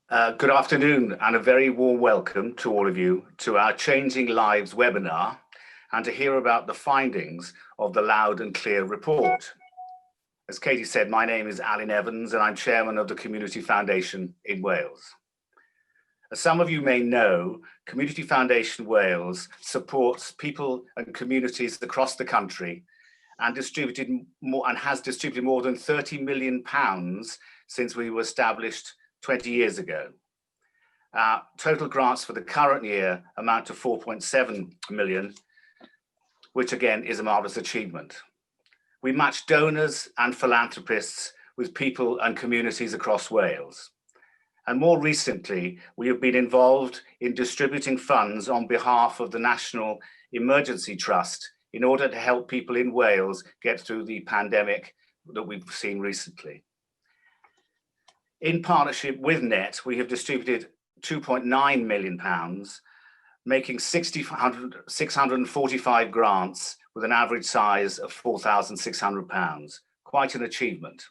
Good afternoon and a very warm welcome to all of you to our Changing Lives webinar and to hear about the findings of the Loud and Clear report. As Katie said, my name is Alan Evans and I'm chairman of the Community Foundation in Wales. As some of you may know, Community Foundation Wales supports people and communities across the country and has distributed more than £30 million since we were established 20 years ago. Total grants for the current year amount to 4.7 million, which again is a marvellous achievement. We match donors and philanthropists with people and communities across Wales. And more recently, we have been involved in distributing funds on behalf of the National Emergency Trust in order to help people in Wales get through the pandemic that we've seen recently. In partnership with NET, we have distributed £2.9 million, making 645 grants with an average size of £4,600, quite an achievement.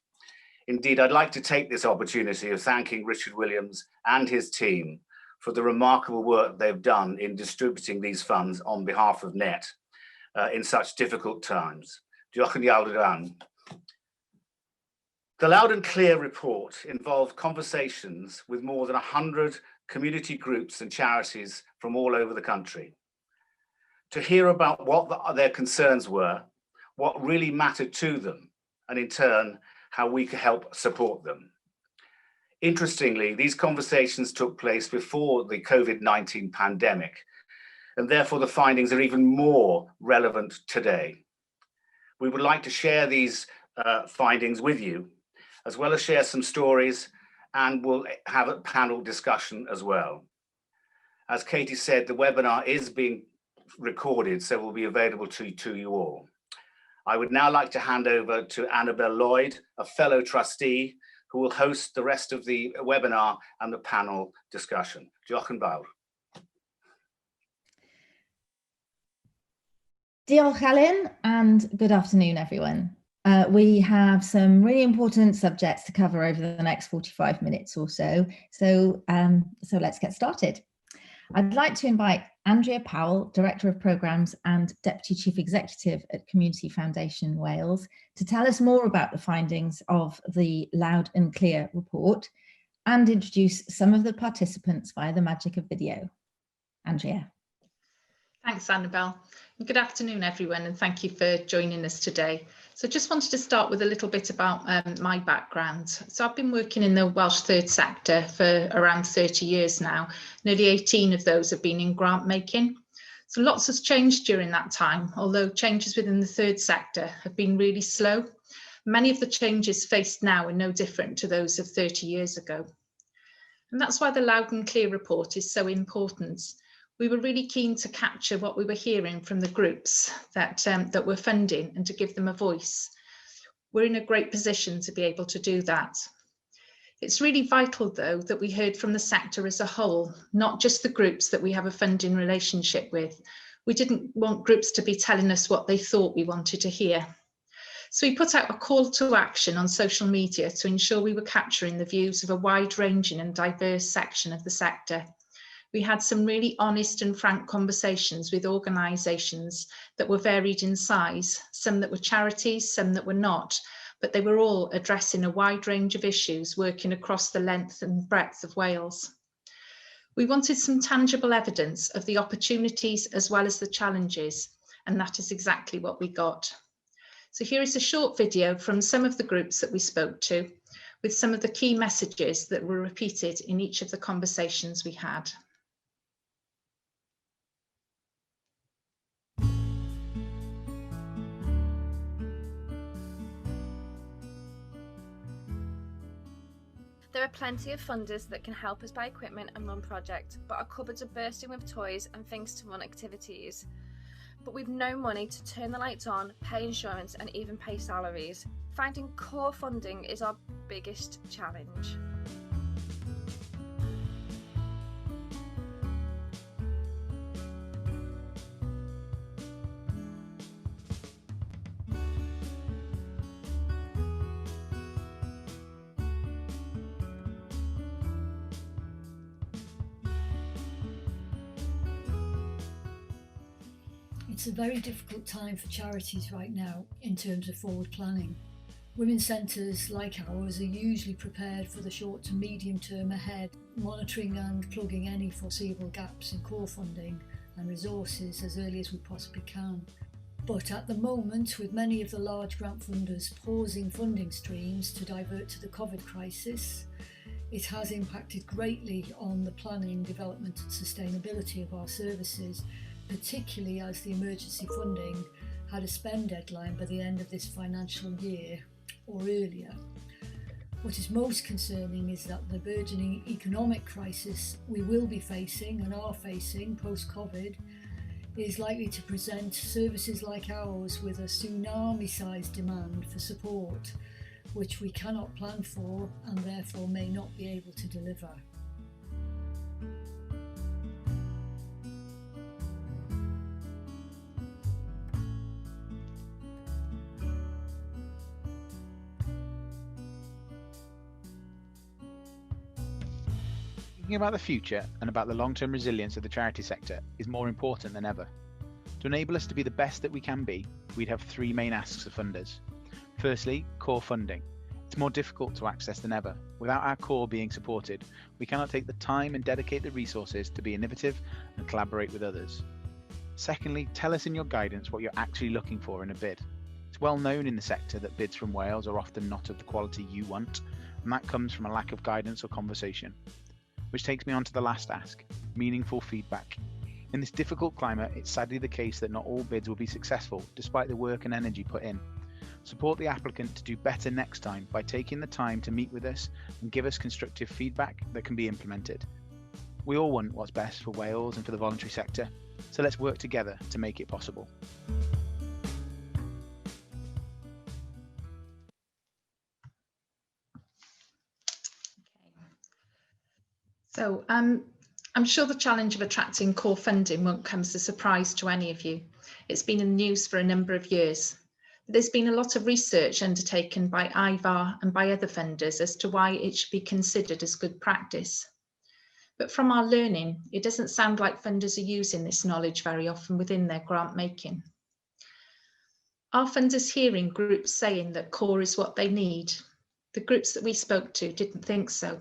Indeed, I'd like to take this opportunity of thanking Richard Williams and his team for the remarkable work they've done in distributing these funds on behalf of NET in such difficult times. Diolch yn fawr. The Loud and Clear report involved conversations with more than 100 community groups and charities from all over the country to hear about what their concerns were, what really mattered to them, and in turn, how we could help support them. Interestingly, these conversations took place before the COVID-19 pandemic, and therefore the findings are even more relevant today. We would like to share these findings with you, as well as share some stories, and we'll have a panel discussion as well. As Katie said, the webinar is being recorded, so will be available to you all. I would now like to hand over to Annabel Lloyd, a fellow trustee, who will host the rest of the webinar and the panel discussion. Diolch yn fawr. Diolch, Alan, and good afternoon, everyone. We have some really important subjects to cover over the next 45 minutes or so. So let's get started. I'd like to invite Andrea Powell, Director of Programmes and Deputy Chief Executive at Community Foundation Wales, to tell us more about the findings of the Loud and Clear report and introduce some of the participants via the magic of video. Andrea. Thanks, Annabel. Good afternoon, everyone, and thank you for joining us today. So just wanted to start with a little bit about my background. So I've been working in the Welsh third sector for around 30 years now. Nearly 18 of those have been in grant making. So lots has changed during that time, although changes within the third sector have been really slow. Many of the changes faced now are no different to those of 30 years ago. And that's why the Loud and Clear report is so important. We were really keen to capture what we were hearing from the groups that were funding and to give them a voice. We're in a great position to be able to do that. It's really vital, though, that we heard from the sector as a whole, not just the groups that we have a funding relationship with. We didn't want groups to be telling us what they thought we wanted to hear. So we put out a call to action on social media to ensure we were capturing the views of a wide-ranging and diverse section of the sector. We had some really honest and frank conversations with organisations that were varied in size, some that were charities, some that were not, but they were all addressing a wide range of issues working across the length and breadth of Wales. We wanted some tangible evidence of the opportunities as well as the challenges, and that is exactly what we got. So here is a short video from some of the groups that we spoke to, with some of the key messages that were repeated in each of the conversations we had. There are plenty of funders that can help us buy equipment and run projects, but our cupboards are bursting with toys and things to run activities. But we've no money to turn the lights on, pay insurance and even pay salaries. Finding core funding is our biggest challenge. It's a very difficult time for charities right now in terms of forward planning. Women's centres like ours are usually prepared for the short to medium term ahead, monitoring and plugging any foreseeable gaps in core funding and resources as early as we possibly can. But at the moment, with many of the large grant funders pausing funding streams to divert to the COVID crisis, it has impacted greatly on the planning, development and sustainability of our services, particularly as the emergency funding had a spend deadline by the end of this financial year or earlier. What is most concerning is that the burgeoning economic crisis we will be facing and are facing post-COVID is likely to present services like ours with a tsunami-sized demand for support, which we cannot plan for and therefore may not be able to deliver. Thinking about the future and about the long-term resilience of the charity sector is more important than ever. To enable us to be the best that we can be, we'd have three main asks of funders. Firstly, core funding. It's more difficult to access than ever. Without our core being supported, we cannot take the time and dedicate the resources to be innovative and collaborate with others. Secondly, tell us in your guidance what you're actually looking for in a bid. It's well known in the sector that bids from Wales are often not of the quality you want, and that comes from a lack of guidance or conversation. Which takes me on to the last ask, meaningful feedback. In this difficult climate, it's sadly the case that not all bids will be successful, despite the work and energy put in. Support the applicant to do better next time by taking the time to meet with us and give us constructive feedback that can be implemented. We all want what's best for Wales and for the voluntary sector, so let's work together to make it possible. So I'm sure the challenge of attracting core funding won't come as a surprise to any of you. It's been in the news for a number of years. There's been a lot of research undertaken by IVAR and by other funders as to why it should be considered as good practice. But from our learning, it doesn't sound like funders are using this knowledge very often within their grant making. Our funders hearing groups saying that core is what they need. The groups that we spoke to didn't think so.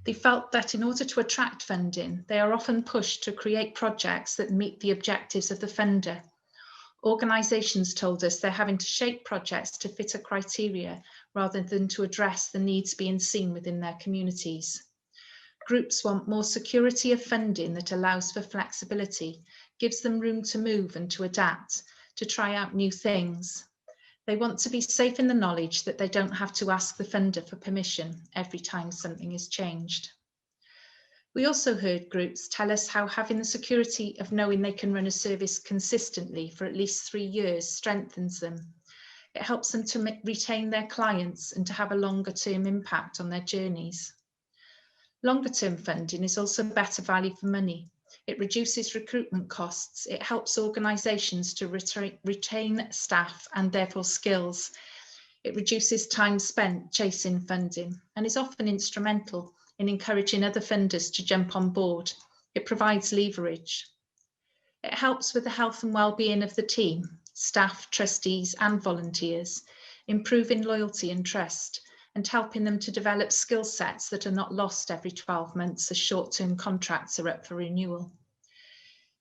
They felt that in order to attract funding, they are often pushed to create projects that meet the objectives of the funder. Organisations told us they're having to shape projects to fit a criteria rather than to address the needs being seen within their communities. Groups want more security of funding that allows for flexibility, gives them room to move and to adapt, to try out new things. They want to be safe in the knowledge that they don't have to ask the funder for permission every time something is changed. We also heard groups tell us how having the security of knowing they can run a service consistently for at least 3 years strengthens them. It helps them to retain their clients and to have a longer term impact on their journeys. Longer term funding is also better value for money. It reduces recruitment costs. It helps organisations to retain staff and therefore skills. It reduces time spent chasing funding and is often instrumental in encouraging other funders to jump on board. It provides leverage. It helps with the health and well-being of the team, staff, trustees and volunteers, improving loyalty and trust and helping them to develop skill sets that are not lost every 12 months as short-term contracts are up for renewal.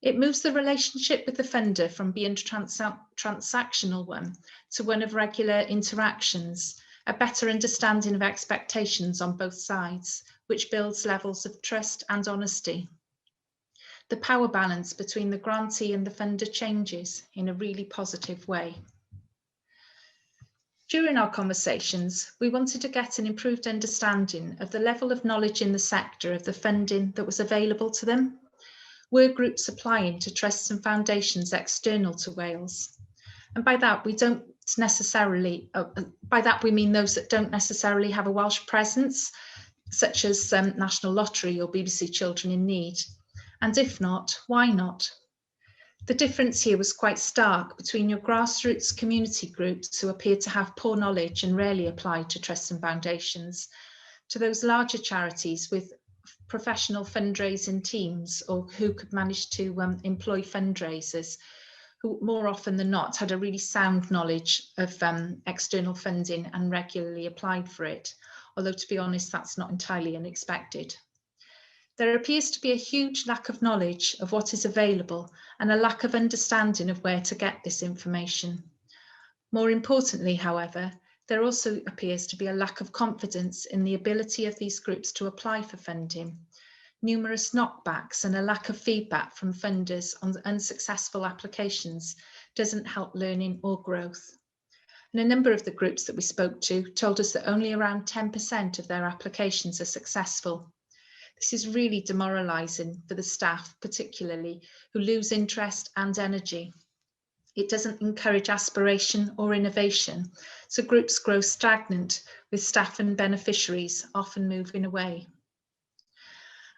It moves the relationship with the funder from being a transactional one to one of regular interactions, a better understanding of expectations on both sides, which builds levels of trust and honesty. The power balance between the grantee and the funder changes in a really positive way. During our conversations, we wanted to get an improved understanding of the level of knowledge in the sector of the funding that was available to them. Were groups applying to trusts and foundations external to Wales? And by that we mean those that don't necessarily have a Welsh presence, such as National Lottery or BBC Children in Need. And if not, why not? The difference here was quite stark between your grassroots community groups who appeared to have poor knowledge and rarely applied to trusts and foundations, to those larger charities with professional fundraising teams or who could manage to employ fundraisers who more often than not had a really sound knowledge of external funding and regularly applied for it, although to be honest, that's not entirely unexpected. There appears to be a huge lack of knowledge of what is available and a lack of understanding of where to get this information. More importantly, however, there also appears to be a lack of confidence in the ability of these groups to apply for funding. Numerous knockbacks and a lack of feedback from funders on unsuccessful applications doesn't help learning or growth. And a number of the groups that we spoke to told us that only around 10% of their applications are successful. This is really demoralising for the staff, particularly, who lose interest and energy. It doesn't encourage aspiration or innovation, so groups grow stagnant, with staff and beneficiaries often moving away.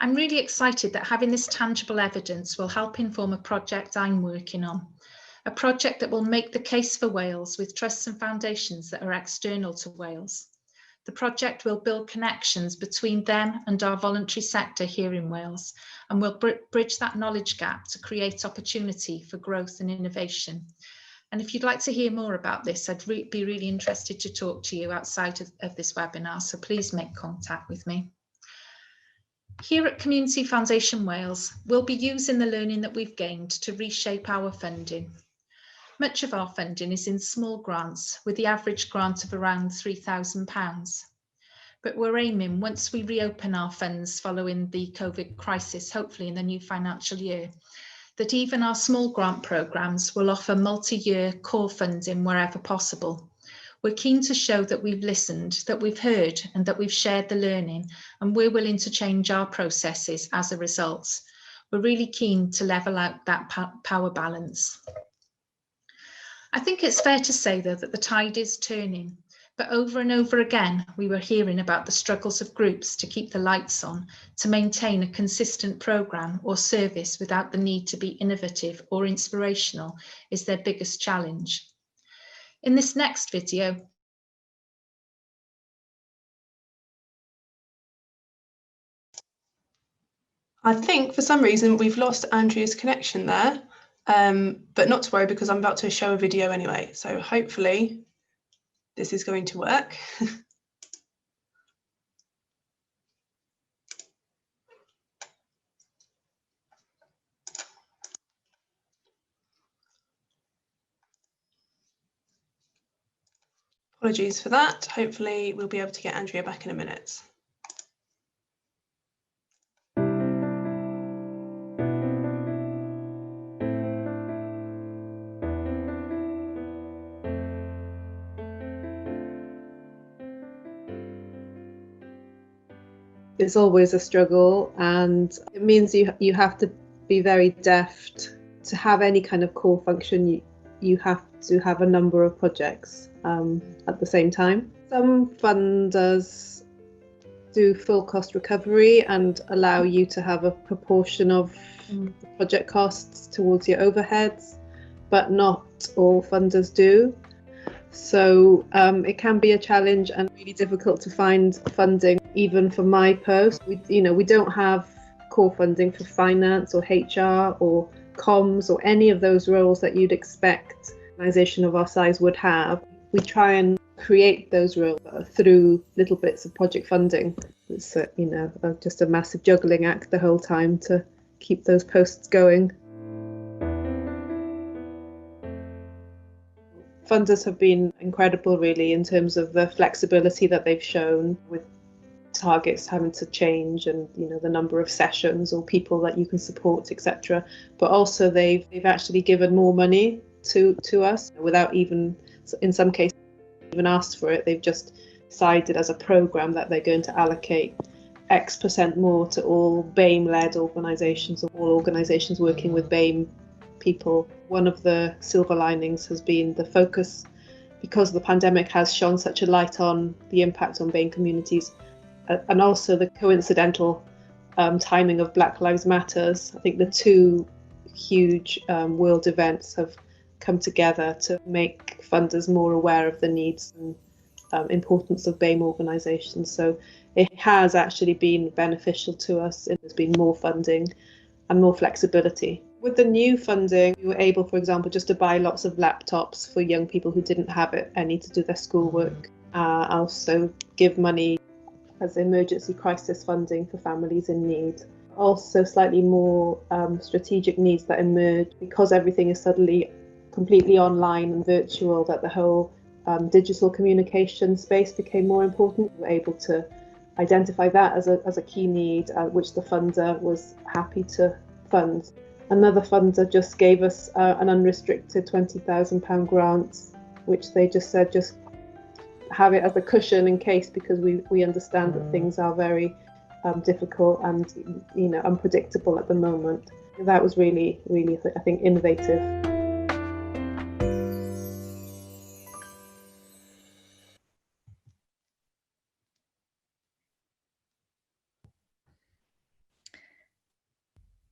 I'm really excited that having this tangible evidence will help inform a project I'm working on, a project that will make the case for Wales with trusts and foundations that are external to Wales. The project will build connections between them and our voluntary sector here in Wales, and will bridge that knowledge gap to create opportunity for growth and innovation. And if you'd like to hear more about this, I'd be really interested to talk to you outside of this webinar, so please make contact with me. Here at Community Foundation Wales, we'll be using the learning that we've gained to reshape our funding. Much of our funding is in small grants, with the average grant of around £3,000. But we're aiming, once we reopen our funds following the COVID crisis, hopefully in the new financial year, that even our small grant programmes will offer multi-year core funding wherever possible. We're keen to show that we've listened, that we've heard, and that we've shared the learning, and we're willing to change our processes as a result. We're really keen to level out that power balance. I think it's fair to say, though, that the tide is turning, but over and over again, we were hearing about the struggles of groups to keep the lights on, to maintain a consistent programme or service without the need to be innovative or inspirational is their biggest challenge. In this next video, I think for some reason we've lost Andrea's connection there, but not to worry because I'm about to show a video anyway, so hopefully this is going to work. Apologies for that. Hopefully we'll be able to get Andrea back in a minute. It's always a struggle, and it means you have to be very deft. To have any kind of core function, you have to have a number of projects at the same time. Some funders do full cost recovery and allow you to have a proportion of project costs towards your overheads, but not all funders do. So it can be a challenge and really difficult to find funding, even for my post. We don't have core funding for finance or HR or comms or any of those roles that you'd expect an organisation of our size would have. We try and create those roles through little bits of project funding. It's just a massive juggling act the whole time to keep those posts going. Funders have been incredible, really, in terms of the flexibility that they've shown, with targets having to change and the number of sessions or people that you can support, etc. But also they've actually given more money to us without even, in some cases, even asked for it. They've just decided as a programme that they're going to allocate X% more to all BAME-led organisations, or all organisations working with BAME people. One of the silver linings has been the focus, because the pandemic has shone such a light on the impact on BAME communities, and also the coincidental timing of Black Lives Matters. I think the two huge world events have come together to make funders more aware of the needs and importance of BAME organisations. So it has actually been beneficial to us. There's been more funding and more flexibility. With the new funding, we were able, for example, just to buy lots of laptops for young people who didn't have any to do their schoolwork. Also give money as emergency crisis funding for families in need. Also slightly more strategic needs that emerge because everything is suddenly completely online and virtual, that the whole digital communication space became more important. We were able to identify that as a key need, which the funder was happy to fund. Another funder just gave us an unrestricted £20,000 grant, which they just said just have it as a cushion in case, because we understand that things are very difficult and unpredictable at the moment. That was really, really, I think, innovative.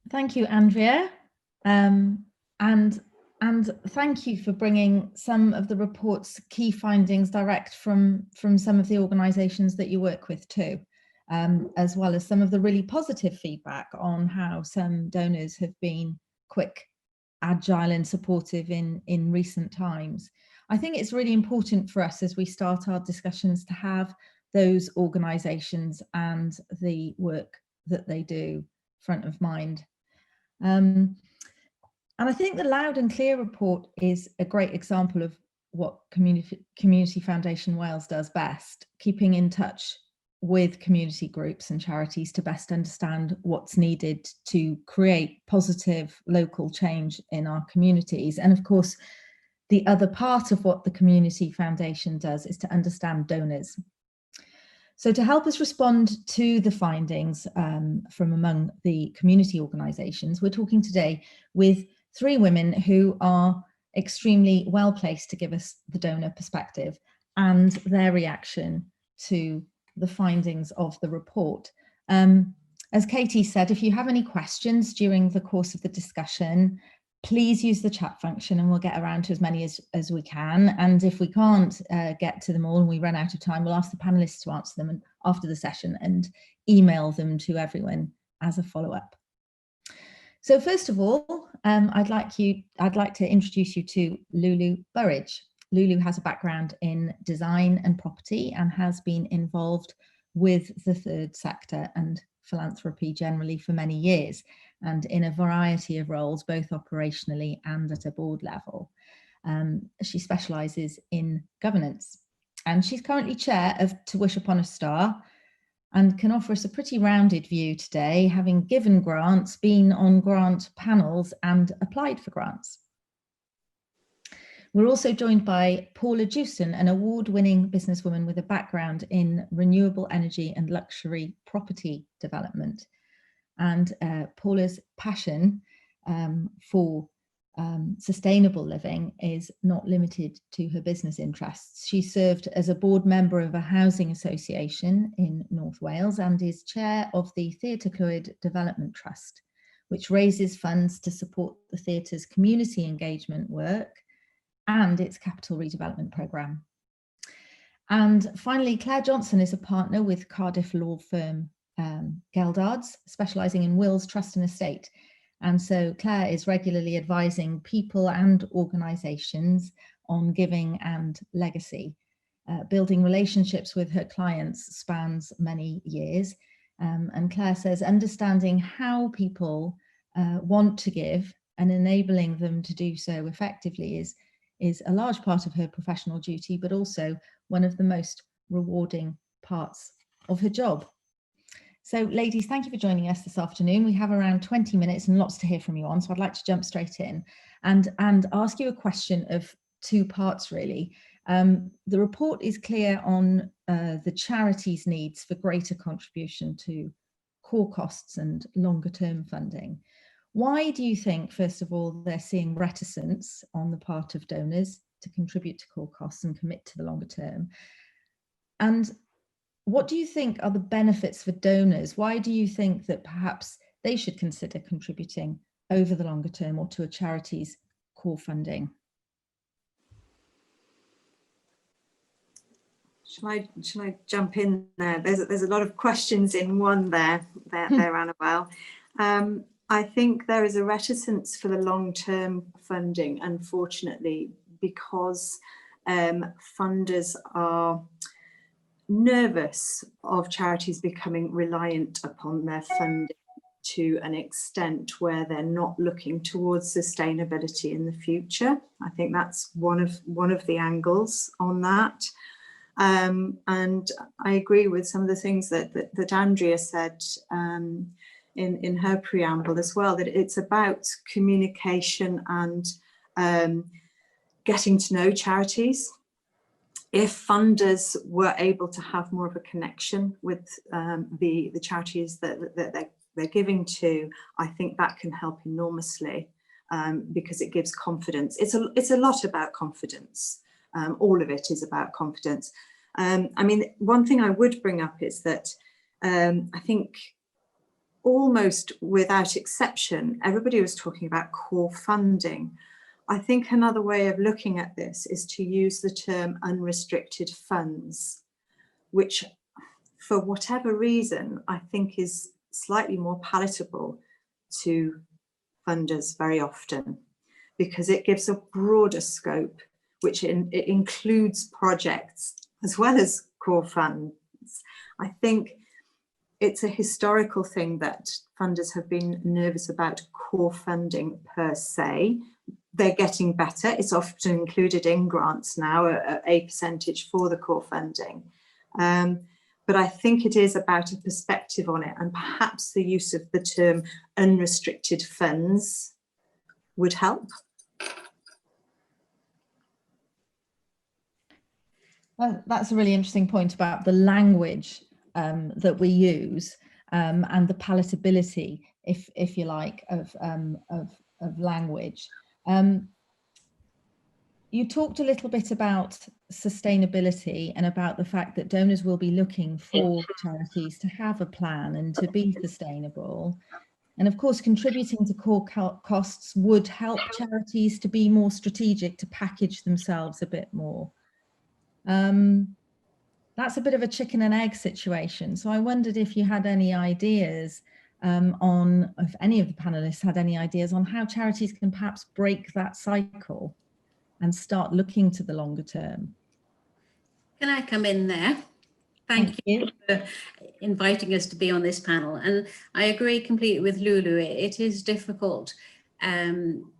Thank you, Andrea. And thank you for bringing some of the report's key findings direct from some of the organisations that you work with too, as well as some of the really positive feedback on how some donors have been quick, agile and supportive in recent times. I think it's really important for us as we start our discussions to have those organisations and the work that they do front of mind. And I think the Loud and Clear report is a great example of what Community Foundation Wales does best, keeping in touch with community groups and charities to best understand what's needed to create positive local change in our communities. And of course, the other part of what the Community Foundation does is to understand donors. So to help us respond to the findings from among the community organisations, we're talking today with 3 women who are extremely well placed to give us the donor perspective and their reaction to the findings of the report. As Katie said, if you have any questions during the course of the discussion, please use the chat function and we'll get around to as many as we can. And if we can't get to them all and we run out of time, we'll ask the panelists to answer them after the session and email them to everyone as a follow-up. So first of all, I'd like to introduce you to Lulu Burridge. Lulu has a background in design and property and has been involved with the third sector and philanthropy generally for many years, and in a variety of roles, both operationally and at a board level. She specialises in governance, and she's currently chair of To Wish Upon a Star, and can offer us a pretty rounded view today, having given grants, been on grant panels and applied for grants. We're also joined by Paula Jewson, an award-winning businesswoman with a background in renewable energy and luxury property development. And Paula's passion for sustainable living is not limited to her business interests. She served as a board member of a housing association in North Wales and is chair of the Theatr Clwyd Development Trust, which raises funds to support the theatre's community engagement work and its capital redevelopment programme. And finally, Claire Johnson is a partner with Cardiff law firm Geldards, specialising in wills, trust and estate. And so Claire is regularly advising people and organisations on giving and legacy. Building relationships with her clients spans many years. And Claire says understanding how people want to give and enabling them to do so effectively is a large part of her professional duty, but also one of the most rewarding parts of her job. So ladies, thank you for joining us this afternoon. We have around 20 minutes and lots to hear from you on, so I'd like to jump straight in and ask you a question of 2 parts really. The report is clear on the charity's needs for greater contribution to core costs and longer term funding. Why do you think, first of all, they're seeing reticence on the part of donors to contribute to core costs and commit to the longer term? And what do you think are the benefits for donors? Why do you think that perhaps they should consider contributing over the longer term or to a charity's core funding? Shall I jump in there? There's a lot of questions in one there, Annabelle. I think there is a reticence for the long-term funding, unfortunately, because funders are nervous of charities becoming reliant upon their funding to an extent where they're not looking towards sustainability in the future. I think that's one of the angles on that. And I agree with some of the things that Andrea said in her preamble as well, that it's about communication and getting to know charities. If funders were able to have more of a connection with the charities that they're giving to, I think that can help enormously because it gives confidence. It's a lot about confidence. All of it is about confidence. I mean, one thing I would bring up is that I think almost without exception, everybody was talking about core funding. I think another way of looking at this is to use the term unrestricted funds, which for whatever reason, I think is slightly more palatable to funders very often, because it gives a broader scope, which it includes projects as well as core funds. I think it's a historical thing that funders have been nervous about core funding per se. They're getting better. It's often included in grants now, a percentage for the core funding. But I think it is about a perspective on it, and perhaps the use of the term unrestricted funds would help. Well, that's a really interesting point about the language that we use and the palatability, if you like, of language. You talked a little bit about sustainability and about the fact that donors will be looking for charities to have a plan and to be sustainable. And of course, contributing to core costs would help charities to be more strategic, to package themselves a bit more. That's a bit of a chicken and egg situation. So I wondered if you had any ideas if any of the panelists had any ideas on how charities can perhaps break that cycle and start looking to the longer term. Can I come in there? Thank you for inviting us to be on this panel. And I agree completely with Lulu. It is difficult to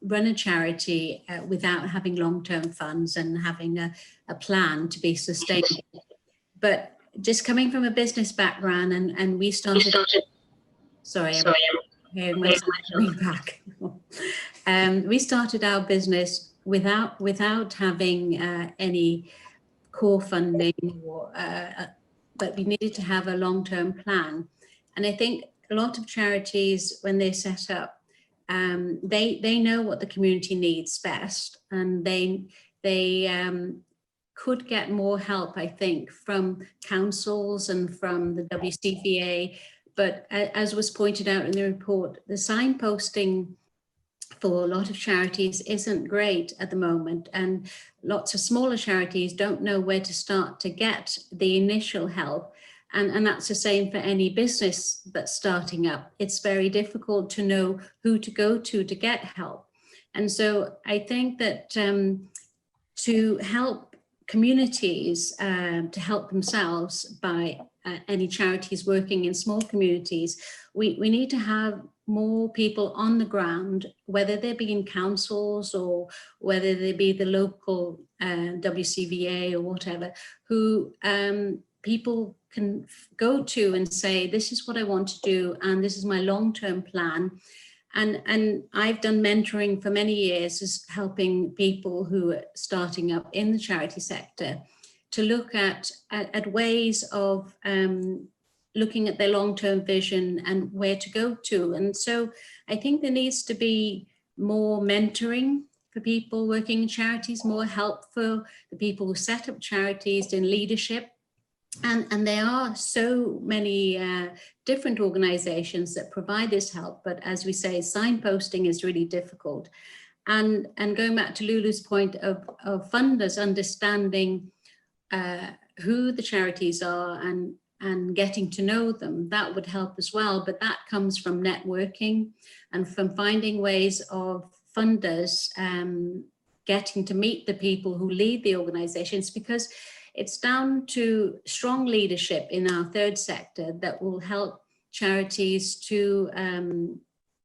run a charity without having long-term funds and having a plan to be sustainable. But just coming from a business background, and we started. Sorry, I'm hearing myself coming back. We started our business without having any core funding, but we needed to have a long-term plan. And I think a lot of charities, when they set up, they know what the community needs best, and they could get more help, I think, from councils and from the WCVA. But as was pointed out in the report, the signposting for a lot of charities isn't great at the moment, and lots of smaller charities don't know where to start to get the initial help. And that's the same for any business that's starting up. It's very difficult to know who to go to get help. And so I think that to help communities to help themselves by any charities working in small communities, we need to have more people on the ground, whether they be in councils or whether they be the local WCVA or whatever, who people can go to and say, this is what I want to do, and this is my long-term plan. And I've done mentoring for many years, is helping people who are starting up in the charity sector to look at ways of looking at their long-term vision and where to go to. And so I think there needs to be more mentoring for people working in charities, more help for the people who set up charities in leadership. And there are so many different organizations that provide this help, but as we say, signposting is really difficult. And going back to Lulu's point of funders understanding who the charities are and and getting to know them, that would help as well. But that comes from networking and from finding ways of funders getting to meet the people who lead the organizations, because it's down to strong leadership in our third sector that will help charities to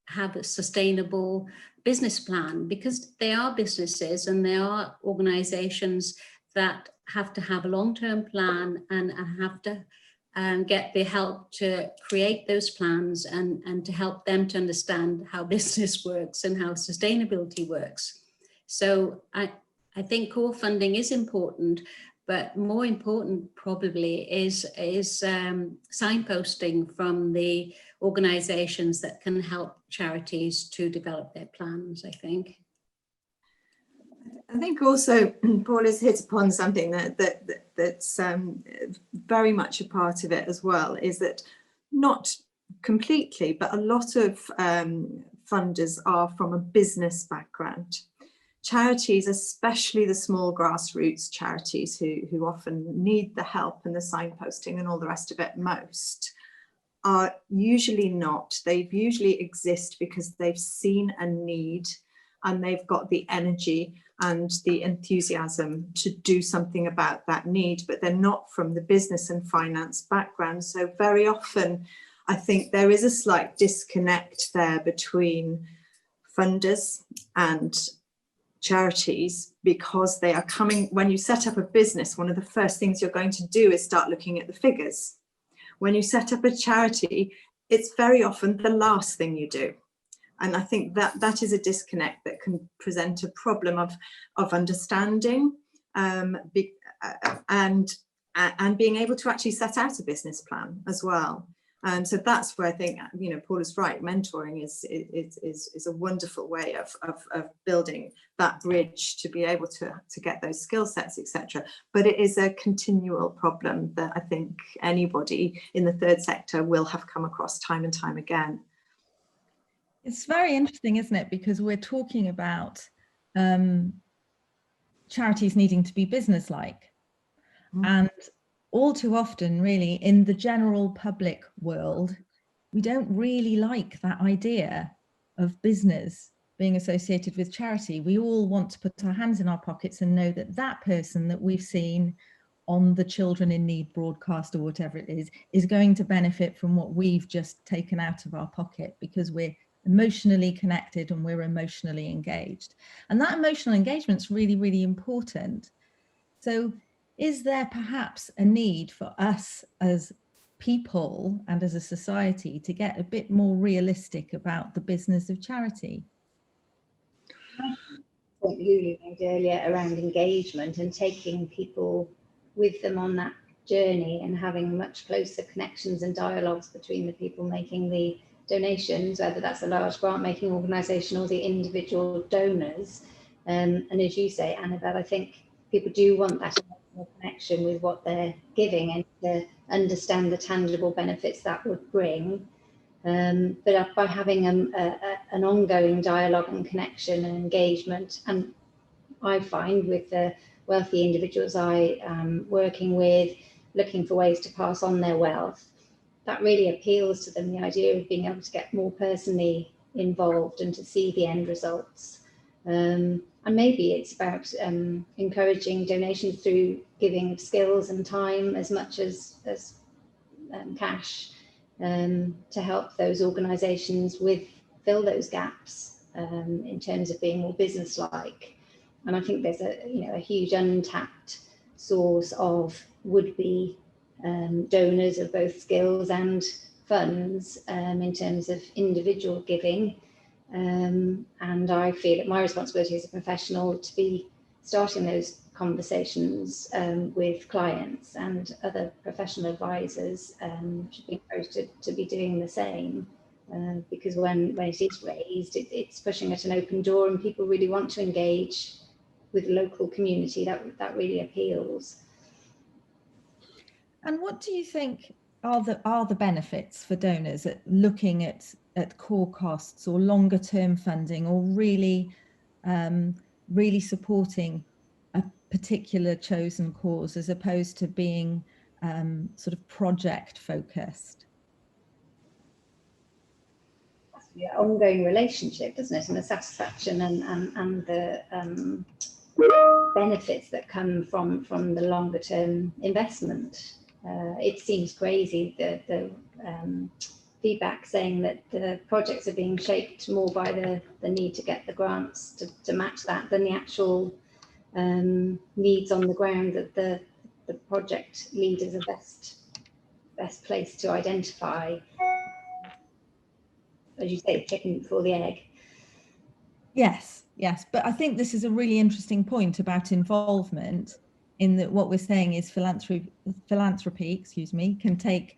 have a sustainable business plan, because they are businesses and they are organizations that have to have a long-term plan and have to get the help to create those plans and to help them to understand how business works and how sustainability works. So I think core funding is important, but more important probably is signposting from the organisations that can help charities to develop their plans, I think. I think also Paul has hit upon something that's very much a part of it as well, is that not completely, but a lot of funders are from a business background. Charities, especially the small grassroots charities who often need the help and the signposting and all the rest of it most, are usually not. They usually exist because they've seen a need and they've got the energy and the enthusiasm to do something about that need, but they're not from the business and finance background. So very often, I think there is a slight disconnect there between funders and charities, because they are coming, when you set up a business, one of the first things you're going to do is start looking at the figures. When you set up a charity, it's very often the last thing you do. And I think that is a disconnect that can present a problem of understanding and being able to actually set out a business plan as well. So that's where I think, you know, Paul is right. Mentoring is a wonderful way of building that bridge to be able to get those skill sets, etc. But it is a continual problem that I think anybody in the third sector will have come across time and time again. It's very interesting, isn't it? Because we're talking about charities needing to be businesslike. And all too often, really, in the general public world, we don't really like that idea of business being associated with charity. We all want to put our hands in our pockets and know that that person that we've seen on the Children in Need broadcast or whatever it is going to benefit from what we've just taken out of our pocket, because we're emotionally connected and we're emotionally engaged. And that emotional engagement is really, really important. So is there perhaps a need for us as people and as a society to get a bit more realistic about the business of charity? What Lulu made earlier around engagement and taking people with them on that journey and having much closer connections and dialogues between the people making the donations, whether that's a large grant making organisation or the individual donors. And as you say, Annabelle, I think people do want that connection with what they're giving and to understand the tangible benefits that would bring. But by having an ongoing dialogue and connection and engagement, and I find with the wealthy individuals I am working with, looking for ways to pass on their wealth, that really appeals to them, the idea of being able to get more personally involved and to see the end results. And maybe it's about encouraging donations through giving of skills and time as much as cash to help those organisations fill those gaps in terms of being more business-like. And I think there's a huge untapped source of would-be donors of both skills and funds in terms of individual giving. And I feel it my responsibility as a professional to be starting those conversations with clients, and other professional advisors should be encouraged to be doing the same, because when it is raised, it's pushing at an open door and people really want to engage with the local community. That really appeals. And what do you think are the benefits for donors at looking at core costs or longer term funding, or really supporting a particular chosen cause, as opposed to being sort of project focused? Yeah, ongoing relationship, doesn't it? And the satisfaction and the benefits that come from the longer term investment. It seems crazy the feedback saying that the projects are being shaped more by the need to get the grants to match that than the actual needs on the ground that the project leaders are best placed to identify. As you say, chicken before the egg. Yes, but I think this is a really interesting point about involvement, in that what we're saying is philanthropy, can take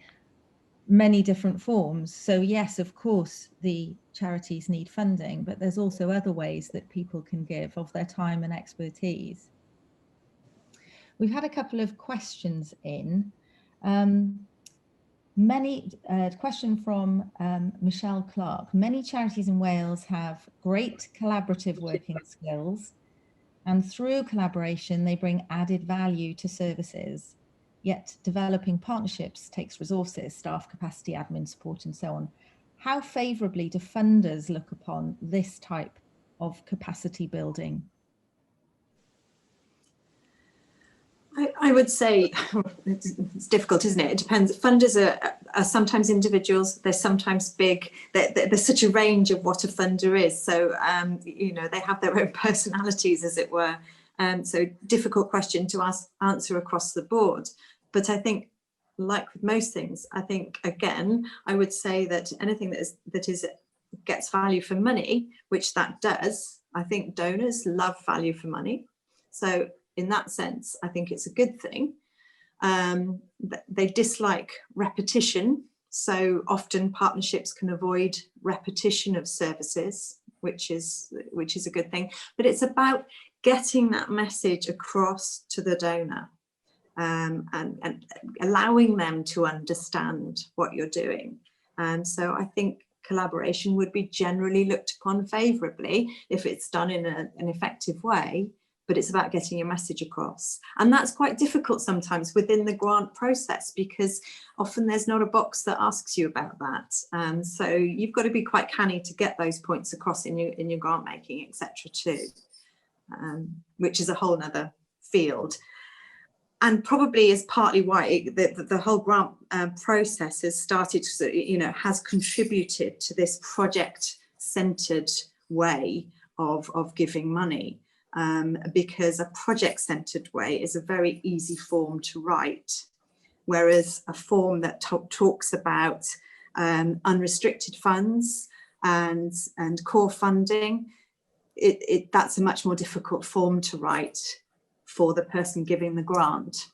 many different forms. So yes, of course, the charities need funding, but there's also other ways that people can give of their time and expertise. We've had a couple of questions in. Question from Michelle Clark. Many charities in Wales have great collaborative working skills, and through collaboration, they bring added value to services. Yet developing partnerships takes resources, staff capacity, admin support, and so on. How favourably do funders look upon this type of capacity building? I would say it's difficult, isn't it? It depends. Funders are sometimes individuals, they're sometimes big. There's such a range of what a funder is. So, you know, they have their own personalities, as it were. So difficult question to answer across the board. But I think, like with most things, I think, again, I would say that anything that gets value for money, which that does, I think donors love value for money. So in that sense, I think it's a good thing. They dislike repetition. So often partnerships can avoid repetition of services, which is a good thing. But it's about getting that message across to the donor and allowing them to understand what you're doing. And so I think collaboration would be generally looked upon favourably if it's done in an effective way. But it's about getting your message across. And that's quite difficult sometimes within the grant process, because often there's not a box that asks you about that. So you've got to be quite canny to get those points across in your grant making, etc. too, which is a whole nother field. And probably is partly why the whole grant process has started, has contributed to this project-centred way of giving money. Because a project-centred way is a very easy form to write, whereas a form that talks about unrestricted funds and core funding, that's a much more difficult form to write for the person giving the grant.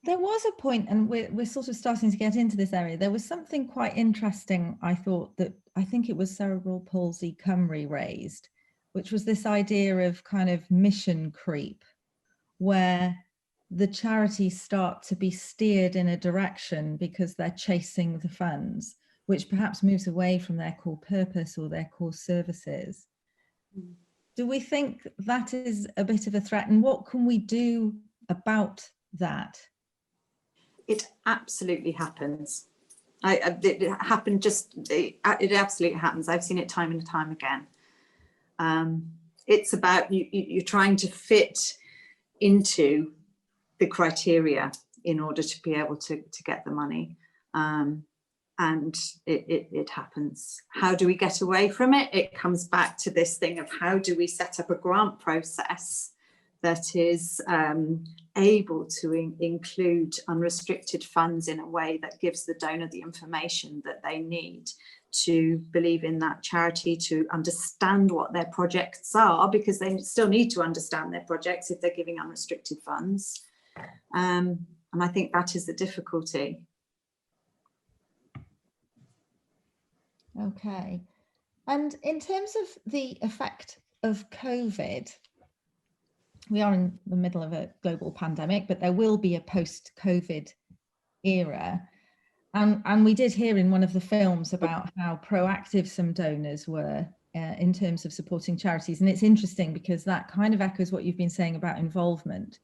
There was a point, and we're sort of starting to get into this area. There was something quite interesting, I thought, that I think it was Cerebral Palsy Cymru raised, which was this idea of kind of mission creep, where the charities start to be steered in a direction because they're chasing the funds, which perhaps moves away from their core purpose or their core services. Do we think that is a bit of a threat, and what can we do about that? It absolutely happens. It absolutely happens. I've seen it time and time again. It's about you're trying to fit into the criteria in order to be able to get the money. And it happens. How do we get away from it? It comes back to this thing of how do we set up a grant process that is able to include unrestricted funds in a way that gives the donor the information that they need to believe in that charity, to understand what their projects are, because they still need to understand their projects if they're giving unrestricted funds. And I think that is the difficulty. Okay. And in terms of the effect of COVID, we are in the middle of a global pandemic, but there will be a post-COVID era. And we did hear in one of the films about how proactive some donors were in terms of supporting charities. And it's interesting because that kind of echoes what you've been saying about involvement.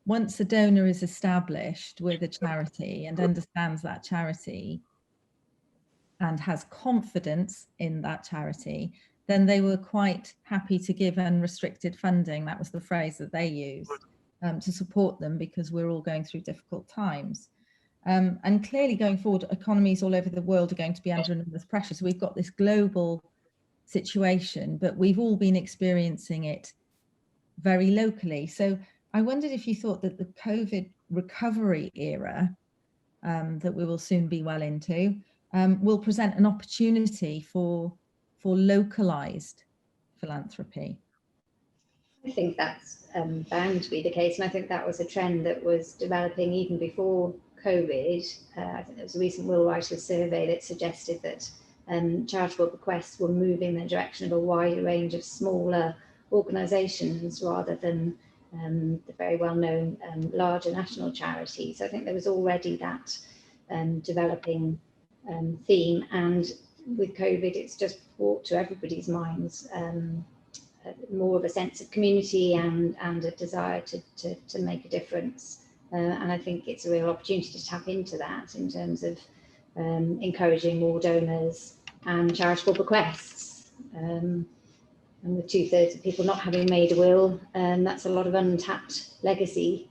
once a donor is established with a charity and understands that charity and has confidence in that charity, then they were quite happy to give unrestricted funding. That was the phrase that they used, to support them, because we're all going through difficult times. And clearly going forward, economies all over the world are going to be under enormous pressure. So we've got this global situation, but we've all been experiencing it very locally. So I wondered if you thought that the COVID recovery era that we will soon be well into will present an opportunity for localized philanthropy. I think that's bound to be the case, and I think that was a trend that was developing even before COVID. I think there was a recent Will Writers survey that suggested that charitable bequests were moving in the direction of a wider range of smaller organisations rather than the very well-known larger national charities. I think there was already that developing theme, and with COVID, it's just brought to everybody's minds more of a sense of community and a desire to make a difference. And I think it's a real opportunity to tap into that in terms of encouraging more donors and charitable bequests. And with 2/3 of people not having made a will, that's a lot of untapped legacy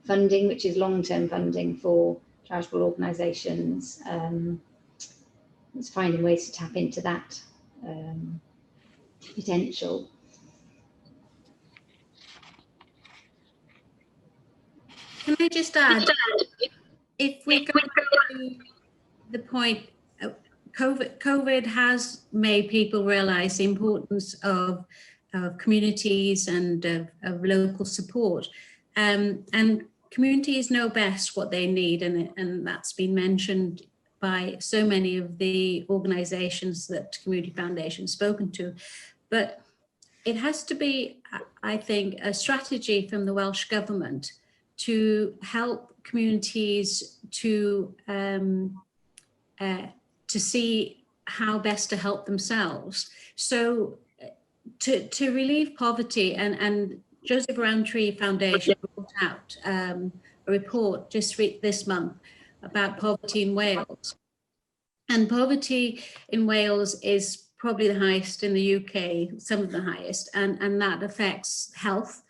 funding, which is long-term funding for charitable organisations. It's finding ways to tap into that potential. Can I just add, if we go to the point, COVID has made people realise the importance of communities and of local support, and communities know best what they need, and that's been mentioned by so many of the organisations that Community Foundation has spoken to. But it has to be, I think, a strategy from the Welsh Government to help communities to see how best to help themselves. So to relieve poverty, and Joseph Rowntree Foundation brought out a report just this month about poverty in Wales. And poverty in Wales is probably the highest in the UK, some of the highest, and that affects health.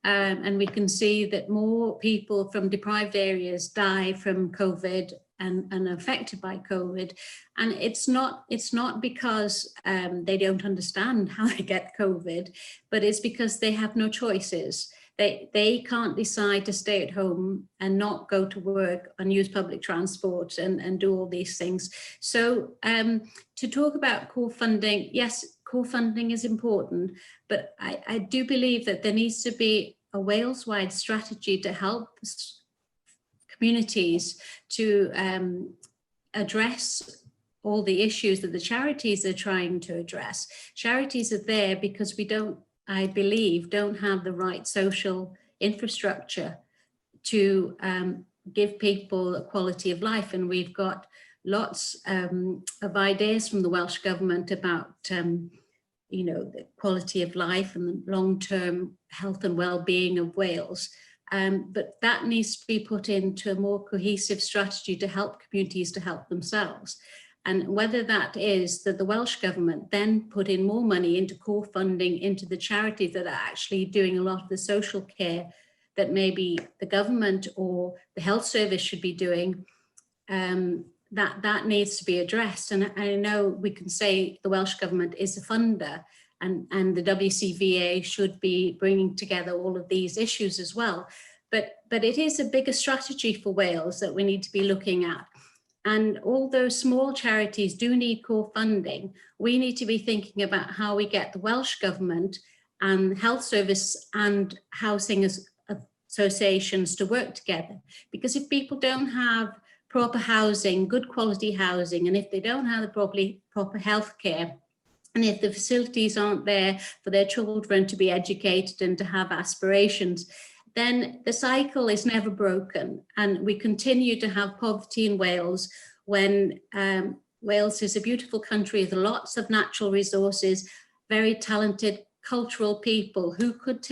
And we can see that more people from deprived areas die from COVID and are affected by COVID. And it's not because they don't understand how they get COVID, but it's because they have no choices. They can't decide to stay at home and not go to work and use public transport and do all these things. So to talk about core funding, yes, core funding is important, but I do believe that there needs to be a Wales-wide strategy to help communities to address all the issues that the charities are trying to address. Charities are there because we don't, I believe, don't have the right social infrastructure to give people a quality of life. And we've got lots of ideas from the Welsh Government about you know, the quality of life and the long-term health and well-being of Wales. But that needs to be put into a more cohesive strategy to help communities to help themselves. And whether that is that the Welsh Government then put in more money into core funding into the charities that are actually doing a lot of the social care that maybe the government or the health service should be doing, that needs to be addressed. And I know we can say the Welsh Government is a funder, and the WCVA should be bringing together all of these issues as well. But it is a bigger strategy for Wales that we need to be looking at. And although small charities do need core funding, we need to be thinking about how we get the Welsh Government and health service and housing associations to work together. Because if people don't have proper housing, good quality housing, and if they don't have the proper healthcare, and if the facilities aren't there for their children to be educated and to have aspirations, then the cycle is never broken. And we continue to have poverty in Wales when Wales is a beautiful country with lots of natural resources, very talented cultural people who could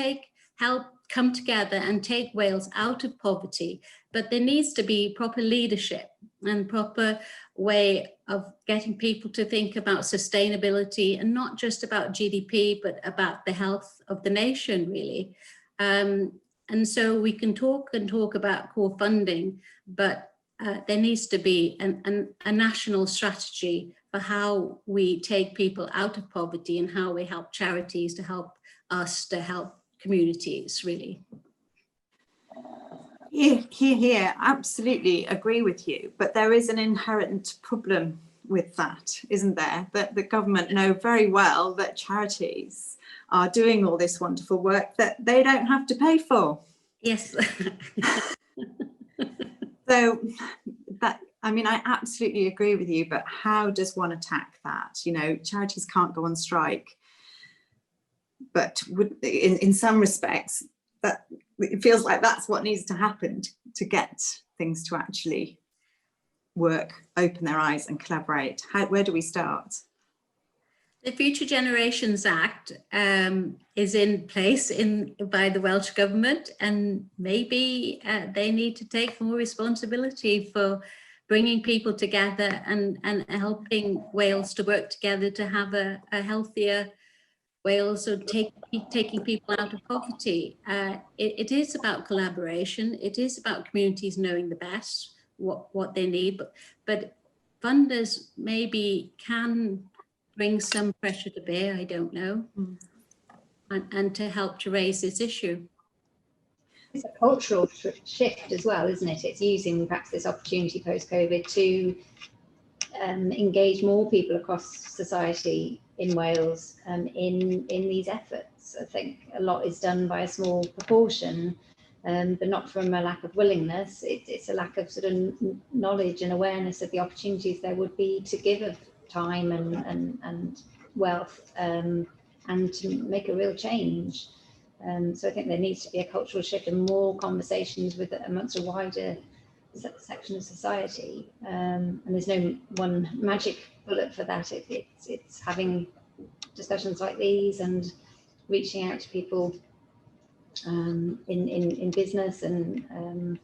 help come together and take Wales out of poverty, but there needs to be proper leadership and proper way of getting people to think about sustainability, and not just about GDP, but about the health of the nation, really. And so we can talk about core funding, but there needs to be a national strategy for how we take people out of poverty and how we help charities to help us to help communities, really. Here, absolutely agree with you, but there is an inherent problem with that, isn't there? That the government know very well that charities are doing all this wonderful work that they don't have to pay for. Yes. So that, I mean, I absolutely agree with you, but how does one attack that? You know, charities can't go on strike, but in some respects, that it feels like that's what needs to happen to get things to actually work, open their eyes and collaborate. Where do we start? The Future Generations Act is in place by the Welsh Government, and maybe they need to take more responsibility for bringing people together and helping Wales to work together to have a healthier Wales, so taking people out of poverty. It is about collaboration. It is about communities knowing the best what they need, but funders maybe can bring some pressure to bear, I don't know, and to help to raise this issue. It's a cultural shift as well, isn't it? It's using perhaps this opportunity post-COVID to engage more people across society in Wales in these efforts. I think a lot is done by a small proportion, but not from a lack of willingness. It's a lack of sort of knowledge and awareness of the opportunities there would be to give of time and wealth and to make a real change. So I think there needs to be a cultural shift and more conversations amongst a wider section of society. And there's no one magic bullet for that. It's having discussions like these and reaching out to people in business and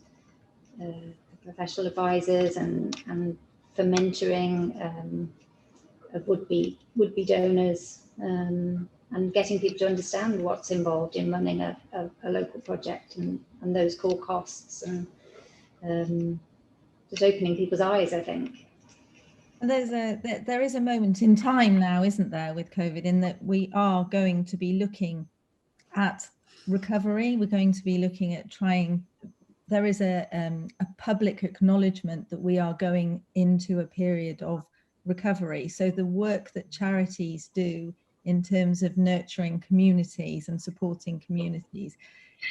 professional advisors and for mentoring of would-be donors and getting people to understand what's involved in running a local project and those core costs, and just opening people's eyes, I think. There is a moment in time now, isn't there, with COVID, in that we are going to be looking at recovery. We're going to be looking at there is a public acknowledgement that we are going into a period of recovery. So the work that charities do in terms of nurturing communities and supporting communities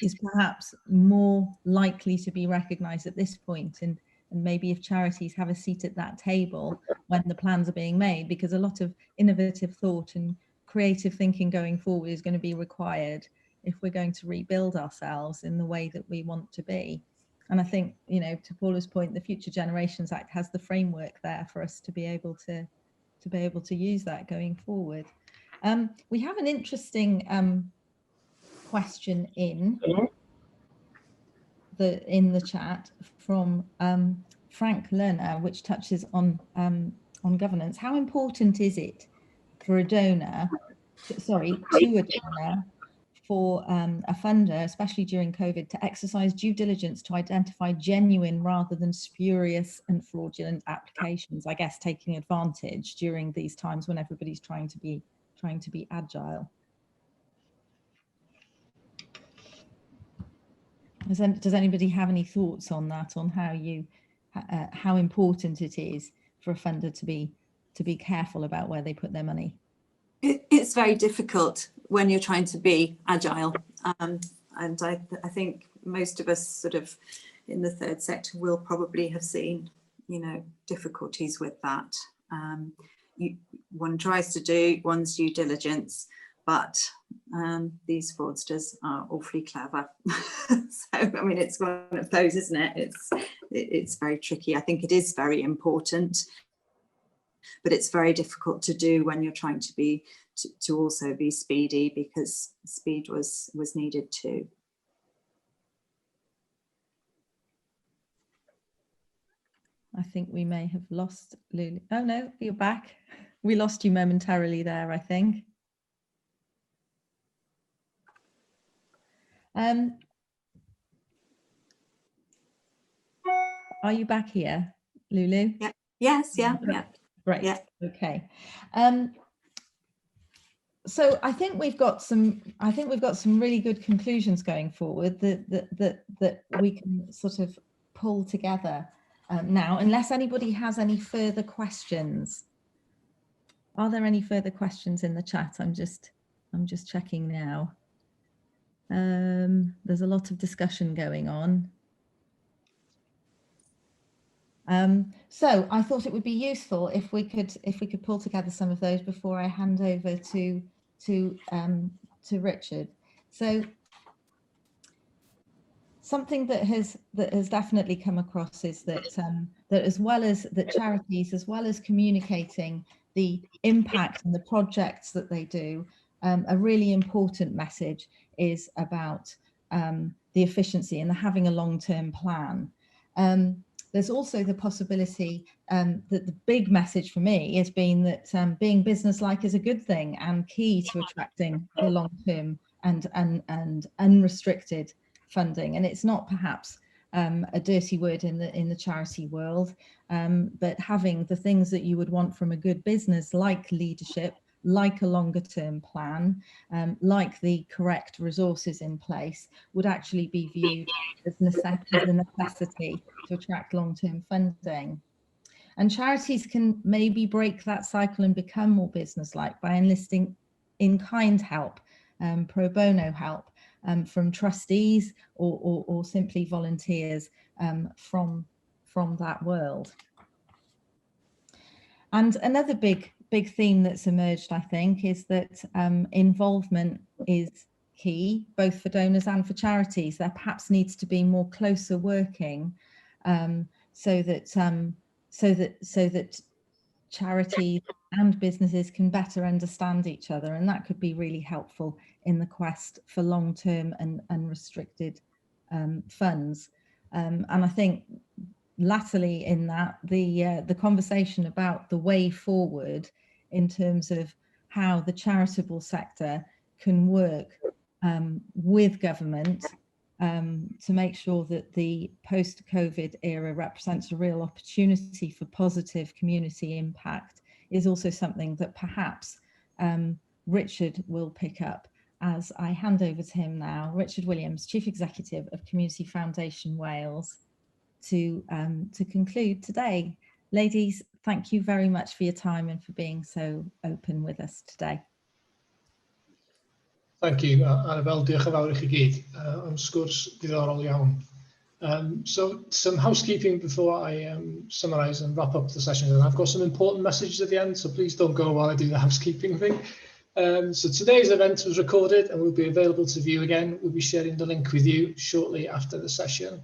is perhaps more likely to be recognised at this point. And maybe if charities have a seat at that table when the plans are being made, because a lot of innovative thought and creative thinking going forward is going to be required if we're going to rebuild ourselves in the way that we want to be. And I think, you know, to Paula's point, the Future Generations Act has the framework there for us to be able to use that going forward. We have an interesting question in the chat from Frank Lerner, which touches on governance. How important is it for a donor, for a funder, especially during COVID, to exercise due diligence to identify genuine rather than spurious and fraudulent applications? I guess taking advantage during these times when everybody's trying to be agile. Does anybody have any thoughts on that, on how important it is for a funder to be careful about where they put their money? It's very difficult when you're trying to be agile, and I think most of us sort of in the third sector will probably have seen, you know, difficulties with that. One tries to do one's due diligence, but these fraudsters are awfully clever. So I mean, it's one of those, isn't it? It's very tricky. I think it is very important, but it's very difficult to do when you're trying to also be speedy, because speed was needed too. I think we may have lost Lulu. Oh no, you're back. We lost you momentarily there, I think. Are you back here, Lulu? Yeah. Yes. Yeah. Yeah. Great. Yeah. Okay. So I think we've got some really good conclusions going forward that we can sort of pull together now, unless anybody has any further questions. Are there any further questions in the chat? I'm just checking now. There's a lot of discussion going on. So I thought it would be useful if we could pull together some of those before I hand over to Richard. So something that has definitely come across is that that as well as that charities, as well as communicating the impact and the projects that they do, a really important message is about the efficiency and having a long-term plan. There's also the possibility that the big message for me has been that being business-like is a good thing and key to attracting the long-term and unrestricted funding. And it's not perhaps a dirty word in the charity world, but having the things that you would want from a good business, like leadership, like a longer term plan, like the correct resources in place, would actually be viewed as a necessity to attract long-term funding. And charities can maybe break that cycle and become more business-like by enlisting in-kind help, pro bono help from trustees or simply volunteers from that world. And another big theme that's emerged, I think, is that involvement is key, both for donors and for charities. There perhaps needs to be more closer working so that charities and businesses can better understand each other, and that could be really helpful in the quest for long-term and unrestricted funds. And I think latterly in that, the conversation about the way forward in terms of how the charitable sector can work with government to make sure that the post-COVID era represents a real opportunity for positive community impact is also something that perhaps Richard will pick up as I hand over to him now. Richard Williams, Chief Executive of Community Foundation Wales, to conclude today. Ladies, thank you very much for your time and for being so open with us today. Thank you, Annabel. Diolch yn fawr I chi gyd. Yn sgwrs diddorol iawn. So some housekeeping before I summarize and wrap up the session. And I've got some important messages at the end, so please don't go while I do the housekeeping thing. So today's event was recorded and will be available to view again. We'll be sharing the link with you shortly after the session.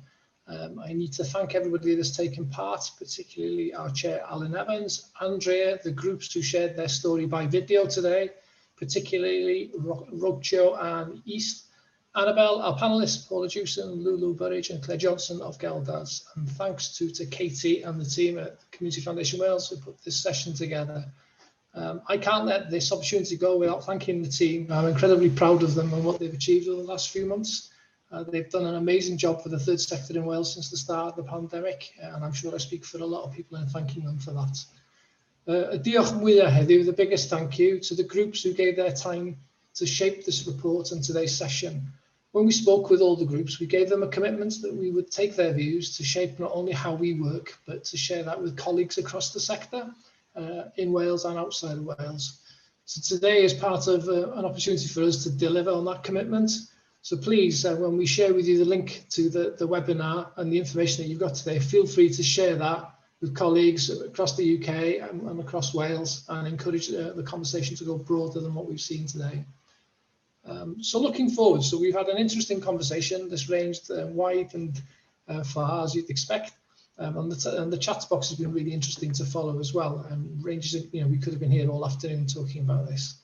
I need to thank everybody that's taken part, particularly our chair, Alan Evans, Andrea, the groups who shared their story by video today, particularly Robjo and East, Annabel, our panelists, Paula Jewson, Lulu Burridge and Claire Johnson of Geldas. And thanks to Katie and the team at Community Foundation Wales who put this session together. I can't let this opportunity go without thanking the team. I'm incredibly proud of them and what they've achieved over the last few months. They've done an amazing job for the third sector in Wales since the start of the pandemic, and I'm sure I speak for a lot of people in thanking them for that. Diolch mwya heddiw, the biggest thank you to the groups who gave their time to shape this report and today's session. When we spoke with all the groups, we gave them a commitment that we would take their views to shape not only how we work, but to share that with colleagues across the sector in Wales and outside of Wales. So today is part of an opportunity for us to deliver on that commitment. So please, when we share with you the link to the webinar and the information that you've got today, feel free to share that with colleagues across the UK and across Wales and encourage the conversation to go broader than what we've seen today. So looking forward, so we've had an interesting conversation. This ranged wide and far, as you'd expect. And the chat box has been really interesting to follow as well. Ranges, we could have been here all afternoon talking about this.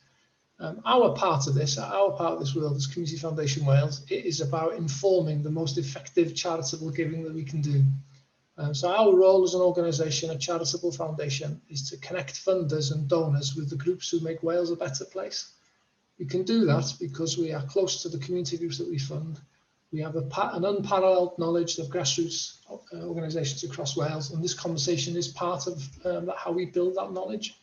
Our part of this world as Community Foundation Wales, it is about informing the most effective charitable giving that we can do. So our role as an organisation, a charitable foundation, is to connect funders and donors with the groups who make Wales a better place. We can do that because we are close to the community groups that we fund. We have an unparalleled knowledge of grassroots organisations across Wales, and this conversation is part of how we build that knowledge.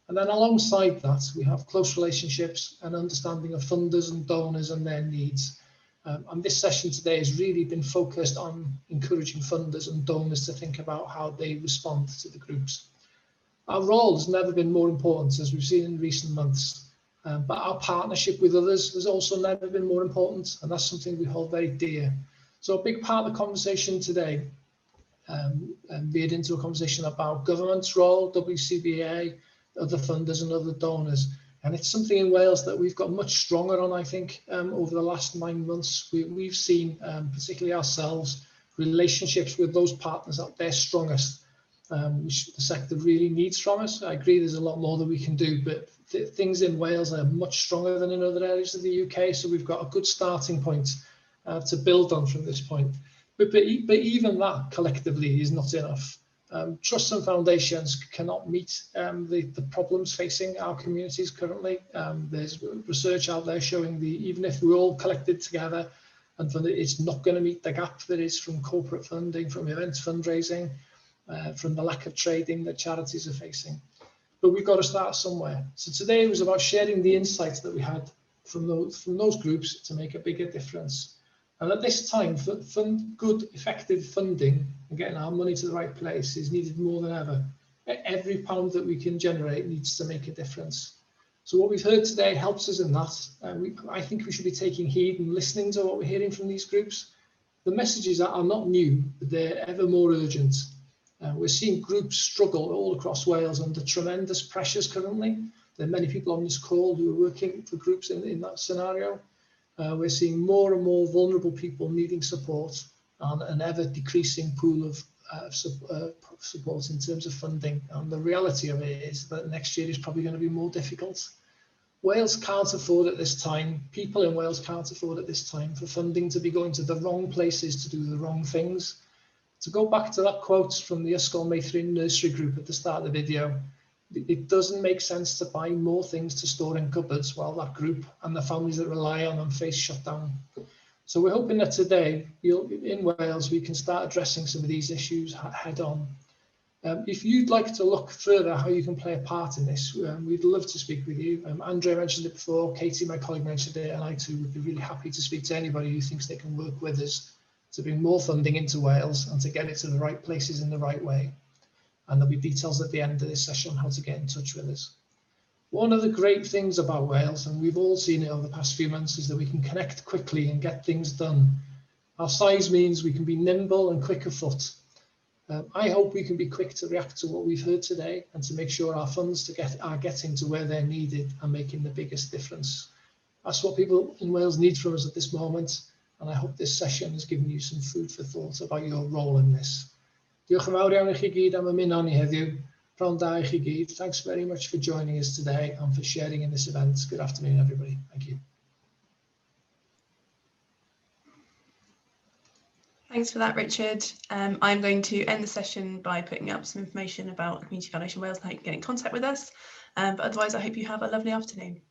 And then alongside that, we have close relationships and understanding of funders and donors and their needs. And this session today has really been focused on encouraging funders and donors to think about how they respond to the groups. Our role has never been more important, as we've seen in recent months, but our partnership with others has also never been more important, and that's something we hold very dear. So a big part of the conversation today veered into a conversation about government's role, WCBA, other funders and other donors. And it's something in Wales that we've got much stronger on, I think, over the last 9 months. We've seen, particularly ourselves, relationships with those partners at their strongest, which the sector really needs from us. I agree there's a lot more that we can do, but things in Wales are much stronger than in other areas of the UK. So we've got a good starting point to build on from this point. But even that collectively is not enough. Trusts and foundations cannot meet the problems facing our communities currently. There's research out there showing even if we're all collected together, and it's not going to meet the gap that is from corporate funding, from events fundraising, from the lack of trading that charities are facing. But we've got to start somewhere. So today was about sharing the insights that we had from those groups to make a bigger difference. And at this time, good, effective funding and getting our money to the right place is needed more than ever. Every pound that we can generate needs to make a difference. So what we've heard today helps us in that. I think we should be taking heed and listening to what we're hearing from these groups. The messages are not new, but they're ever more urgent. We're seeing groups struggle all across Wales under tremendous pressures currently. There are many people on this call who are working for groups in that scenario. We're seeing more and more vulnerable people needing support and an ever decreasing pool of support in terms of funding. And the reality of it is that next year is probably going to be more difficult. Wales can't afford at this time, people in Wales can't afford at this time for funding to be going to the wrong places to do the wrong things. To go back to that quote from the Ysgol Meithrin Nursery Group at the start of the video, it doesn't make sense to buy more things to store in cupboards while that group and the families that rely on them face shutdown. So we're hoping that today in Wales we can start addressing some of these issues head on. If you'd like to look further how you can play a part in this, we'd love to speak with you. Andrea mentioned it before, Katie, my colleague, mentioned it, and I too would be really happy to speak to anybody who thinks they can work with us to bring more funding into Wales and to get it to the right places in the right way. And there'll be details at the end of this session on how to get in touch with us. One of the great things about Wales, and we've all seen it over the past few months, is that we can connect quickly and get things done. Our size means we can be nimble and quick of foot. I hope we can be quick to react to what we've heard today and to make sure our funds are getting to where they're needed and making the biggest difference. That's what people in Wales need from us at this moment, and I hope this session has given you some food for thought about your role in this. Diolch yn fawr iawn i chi gyd am ymuno ni heddiw. Pnawn da i chi gyd. Thanks very much for joining us today and for sharing in this event. Good afternoon, everybody. Thank you. Thanks for that, Richard. I'm going to end the session by putting up some information about Community Foundation Wales and how you can get in contact with us. But otherwise, I hope you have a lovely afternoon.